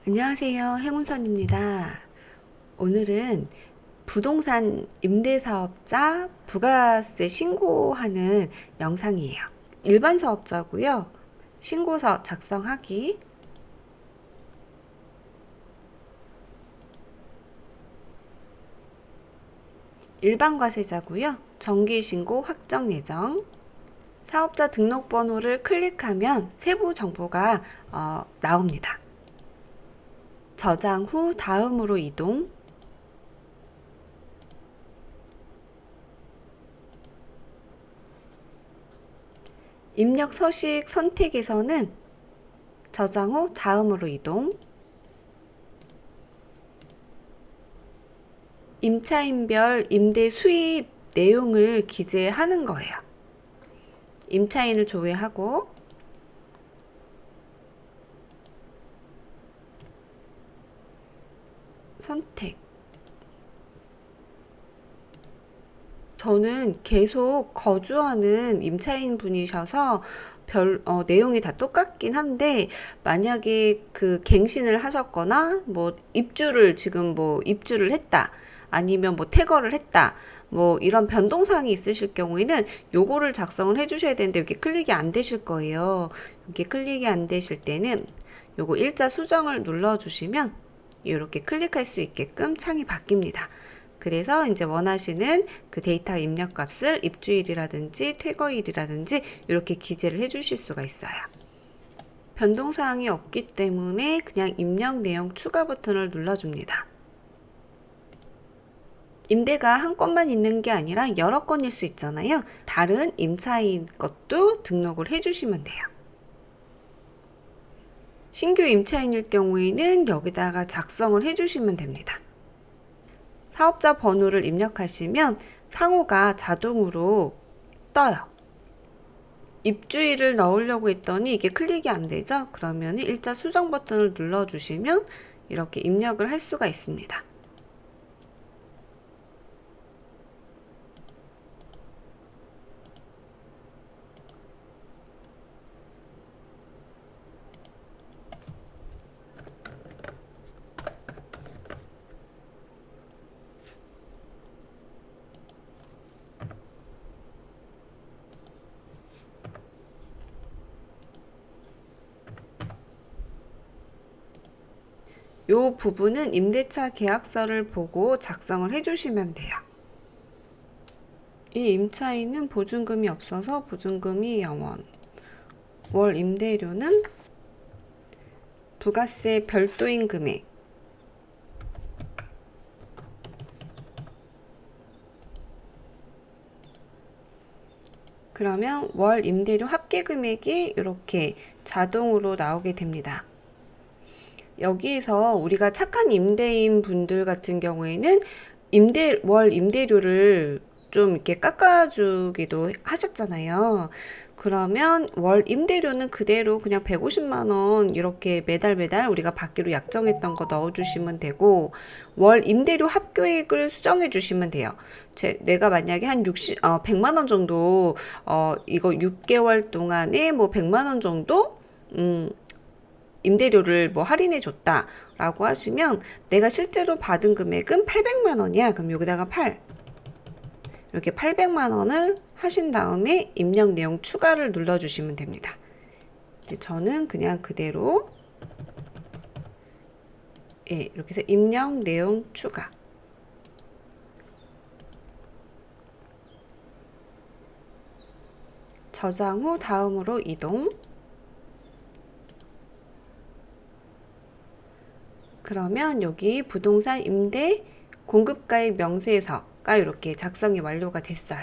안녕하세요. 행운선입니다. 오늘은 부동산 임대사업자 부가세 신고하는 영상이에요. 일반 사업자고요. 신고서 작성하기. 일반 과세자고요. 정기신고 확정 예정. 사업자 등록번호를 클릭하면 세부 정보가 나옵니다. 저장 후 다음으로 이동. 입력 서식 선택에서는 저장 후 다음으로 이동. 임차인별 임대 수입 내용을 기재하는 거예요. 임차인을 조회하고 선택. 저는 계속 거주하는 임차인 분이셔서 내용이 다 똑같긴 한데, 만약에 그 갱신을 하셨거나 입주를 했다, 아니면 퇴거를 했다, 이런 변동사항이 있으실 경우에는 요거를 작성을 해 주셔야 되는데, 여기 클릭이 안 되실 거예요. 여기 클릭이 안 되실 때는 요거 일자 수정을 눌러 주시면 이렇게 클릭할 수 있게끔 창이 바뀝니다. 그래서 이제 원하시는 그 데이터 입력 값을 입주일이라든지 퇴거일이라든지 이렇게 기재를 해 주실 수가 있어요. 변동사항이 없기 때문에 그냥 입력 내용 추가 버튼을 눌러줍니다. 임대가 한 건만 있는 게 아니라 여러 건일 수 있잖아요. 다른 임차인 것도 등록을 해주시면 돼요. 신규 임차인일 경우에는 여기다가 작성을 해주시면 됩니다. 사업자 번호를 입력하시면 상호가 자동으로 떠요. 입주일을 넣으려고 했더니 이게 클릭이 안 되죠? 그러면 일자 수정 버튼을 눌러주시면 이렇게 입력을 할 수가 있습니다. 요 부분은 임대차 계약서를 보고 작성을 해주시면 돼요. 이 임차인은 보증금이 없어서 보증금이 0원. 월 임대료는 부가세 별도인 금액. 그러면 월 임대료 합계 금액이 이렇게 자동으로 나오게 됩니다. 여기에서 우리가 착한 임대인 분들 같은 경우에는 월 임대료를 좀 이렇게 깎아주기도 하셨잖아요. 그러면 월 임대료는 그대로 그냥 150만 원 이렇게 매달 우리가 받기로 약정했던 거 넣어주시면 되고, 월 임대료 합계액을 수정해 주시면 돼요. 내가 만약에 한 100만 원 정도, 이거 6개월 동안에 100만 원 정도, 임대료를 할인해 줬다 라고 하시면, 내가 실제로 받은 금액은 800만 원이야. 그럼 여기다가 8. 이렇게 800만 원을 하신 다음에 입력 내용 추가를 눌러주시면 됩니다. 이제 저는 그냥 그대로 이렇게 해서 입력 내용 추가. 저장 후 다음으로 이동. 그러면 여기 부동산 임대 공급가액 명세서가 이렇게 작성이 완료가 됐어요.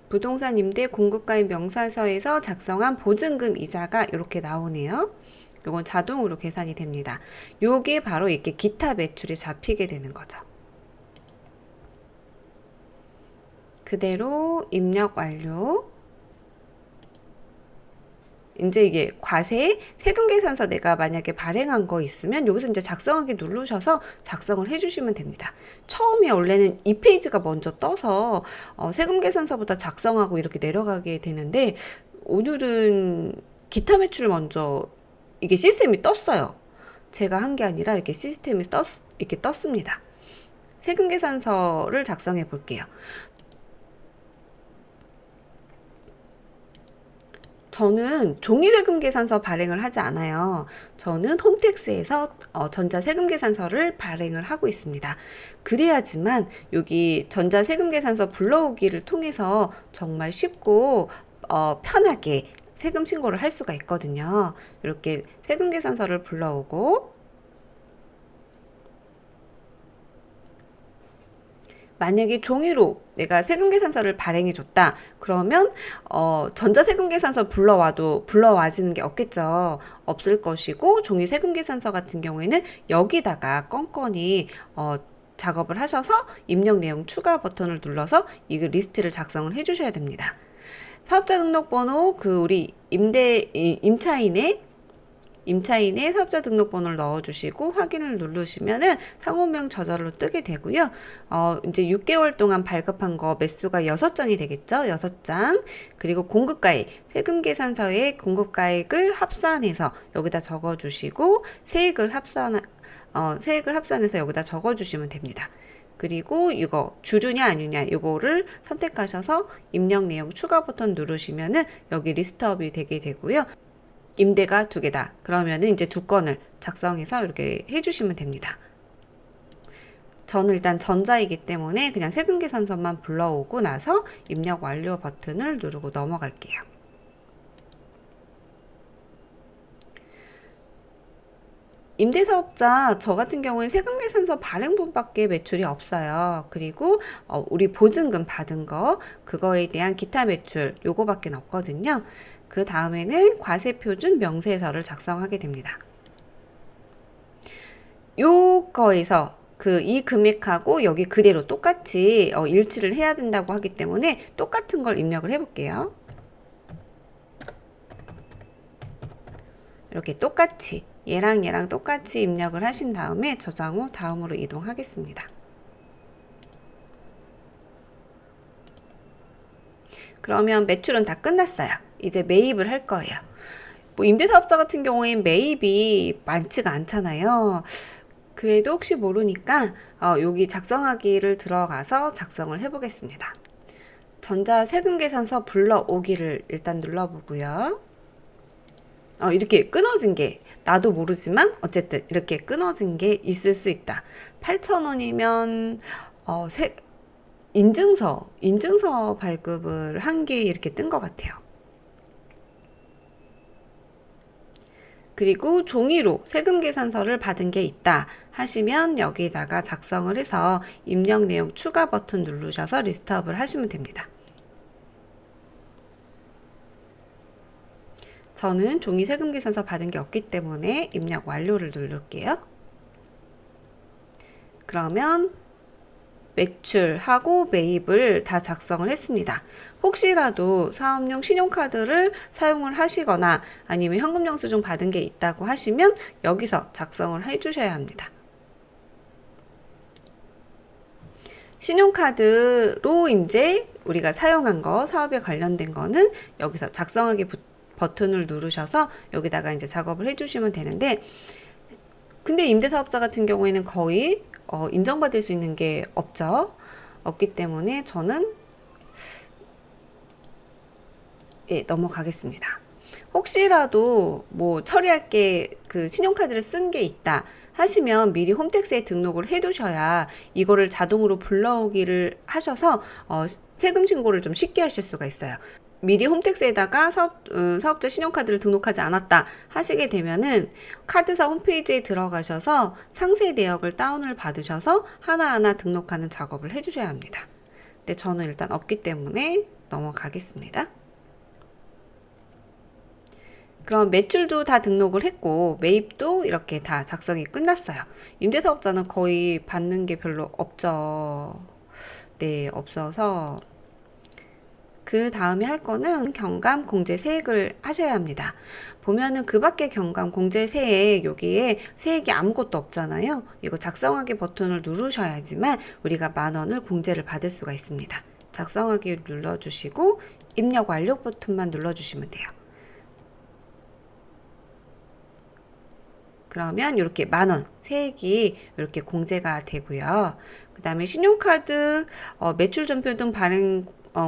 부동산 임대 공급가액 명세서에서 작성한 보증금 이자가 이렇게 나오네요. 이건 자동으로 계산이 됩니다. 요게 바로 이렇게 기타 매출이 잡히게 되는 거죠. 그대로 입력 완료. 이제 이게 과세 세금 계산서 내가 만약에 발행한 거 있으면 여기서 이제 작성하기 누르셔서 작성을 해주시면 됩니다. 처음에 원래는 이 페이지가 먼저 떠서 세금 계산서보다 작성하고 이렇게 내려가게 되는데, 오늘은 기타 매출 먼저 이게 시스템이 떴어요. 제가 한 게 아니라 이렇게 시스템이 이렇게 떴습니다. 세금 계산서를 작성해 볼게요. 저는 종이세금 계산서 발행을 하지 않아요. 저는 홈택스에서 전자세금 계산서를 발행을 하고 있습니다. 그래야지만 여기 전자세금 계산서 불러오기를 통해서 정말 쉽고 편하게 세금 신고를 할 수가 있거든요. 이렇게 세금 계산서를 불러오고 만약에 종이로 내가 세금계산서를 발행해 줬다. 그러면 전자세금계산서 불러와지는 게 없겠죠. 없을 것이고 종이 세금계산서 같은 경우에는 여기다가 건건이 작업을 하셔서 입력 내용 추가 버튼을 눌러서 이 리스트를 작성을 해 주셔야 됩니다. 사업자 등록번호 우리 임차인의 사업자 등록번호를 넣어주시고 확인을 누르시면은 상호명 저절로 뜨게 되고요. 이제 6개월 동안 발급한 거 매수가 6장이 되겠죠. 6장. 그리고 공급가액, 세금계산서에 공급가액을 합산해서 여기다 적어주시고 세액을 합산해서 여기다 적어주시면 됩니다. 그리고 이거 주류냐 아니냐 이거를 선택하셔서 입력 내용 추가 버튼 누르시면은 여기 리스트업이 되게 되고요. 임대가 2개다. 그러면은 이제 2건을 작성해서 이렇게 해주시면 됩니다. 저는 일단 전자이기 때문에 그냥 세금계산서만 불러오고 나서 입력 완료 버튼을 누르고 넘어갈게요. 임대사업자 저 같은 경우에 세금계산서 발행분밖에 매출이 없어요. 그리고 우리 보증금 받은 거 그거에 대한 기타 매출 요거밖에 없거든요. 그 다음에는 과세표준 명세서를 작성하게 됩니다. 요거에서 이 금액하고 여기 그대로 똑같이 일치를 해야 된다고 하기 때문에 똑같은 걸 입력을 해볼게요. 이렇게 똑같이 얘랑 똑같이 입력을 하신 다음에 저장 후 다음으로 이동하겠습니다. 그러면 매출은 다 끝났어요. 이제 매입을 할 거예요. 뭐 임대사업자 같은 경우엔 매입이 많지가 않잖아요. 그래도 혹시 모르니까 여기 작성하기를 들어가서 작성을 해보겠습니다. 전자세금계산서 불러오기를 일단 눌러보고요. 이렇게 끊어진 게 나도 모르지만 어쨌든 이렇게 끊어진 게 있을 수 있다. 8,000원이면 인증서 발급을 한 게 이렇게 뜬 것 같아요. 그리고 종이로 세금계산서를 받은 게 있다 하시면 여기다가 작성을 해서 입력 내용 추가 버튼 누르셔서 리스트업을 하시면 됩니다. 저는 종이 세금계산서 받은 게 없기 때문에 입력 완료를 누를게요. 그러면 매출하고 매입을 다 작성을 했습니다. 혹시라도 사업용 신용카드를 사용을 하시거나 아니면 현금 영수증 받은 게 있다고 하시면 여기서 작성을 해주셔야 합니다. 신용카드로 이제 우리가 사용한 거, 사업에 관련된 거는 여기서 작성하기 버튼을 누르셔서 여기다가 이제 작업을 해주시면 되는데, 근데 임대사업자 같은 경우에는 거의 인정받을 수 있는 게 없기 때문에 저는 넘어가겠습니다. 혹시라도 뭐 처리할 게 신용카드를 쓴 게 있다 하시면 미리 홈택스에 등록을 해 두셔야 이거를 자동으로 불러오기를 하셔서 세금 신고를 좀 쉽게 하실 수가 있어요. 미리 홈택스에다가 사업자 신용카드를 등록하지 않았다 하시게 되면은 카드사 홈페이지에 들어가셔서 상세 내역을 다운을 받으셔서 하나하나 등록하는 작업을 해주셔야 합니다. 근데 저는 일단 없기 때문에 넘어가겠습니다. 그럼 매출도 다 등록을 했고 매입도 이렇게 다 작성이 끝났어요. 임대사업자는 거의 받는 게 별로 없죠. 네, 없어서 그 다음에 할 거는 경감 공제 세액을 하셔야 합니다. 보면은 그 밖에 경감 공제 세액 여기에 세액이 아무것도 없잖아요. 이거 작성하기 버튼을 누르셔야지만 우리가 10,000원을 공제를 받을 수가 있습니다. 작성하기 눌러주시고 입력 완료 버튼만 눌러주시면 돼요. 그러면 이렇게 10,000원 세액이 이렇게 공제가 되고요. 그 다음에 신용카드 매출 전표 등 발행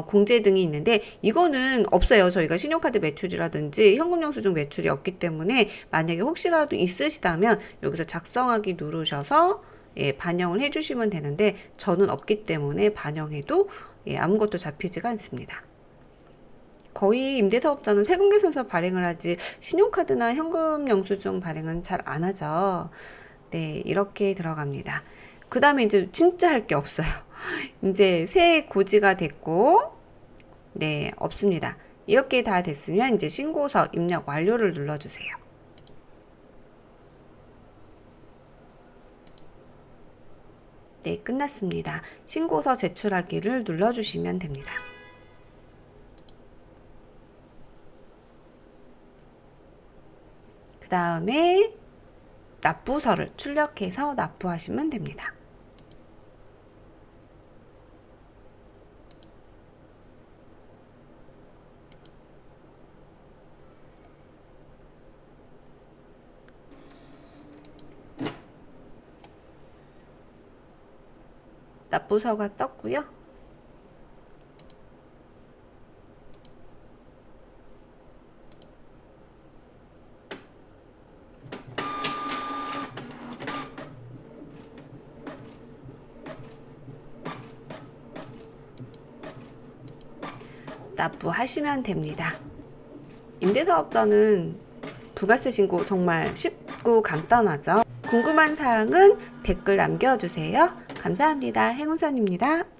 공제 등이 있는데 이거는 없어요. 저희가 신용카드 매출이라든지 현금 영수증 매출이 없기 때문에 만약에 혹시라도 있으시다면 여기서 작성하기 누르셔서 반영을 해주시면 되는데 저는 없기 때문에 반영해도 아무것도 잡히지가 않습니다. 거의 임대사업자는 세금계산서 발행을 하지 신용카드나 현금 영수증 발행은 잘 안 하죠. 네, 이렇게 들어갑니다. 그 다음에 이제 진짜 할 게 없어요. 이제 세액 고지가 됐고, 네, 없습니다. 이렇게 다 됐으면 이제 신고서 입력 완료를 눌러주세요. 네, 끝났습니다. 신고서 제출하기를 눌러주시면 됩니다. 그 다음에 납부서를 출력해서 납부하시면 됩니다. 납부서가 떴고요. 납부하시면 됩니다. 임대사업자는 부가세 신고 정말 쉽고 간단하죠. 궁금한 사항은 댓글 남겨주세요. 감사합니다. 행운선입니다.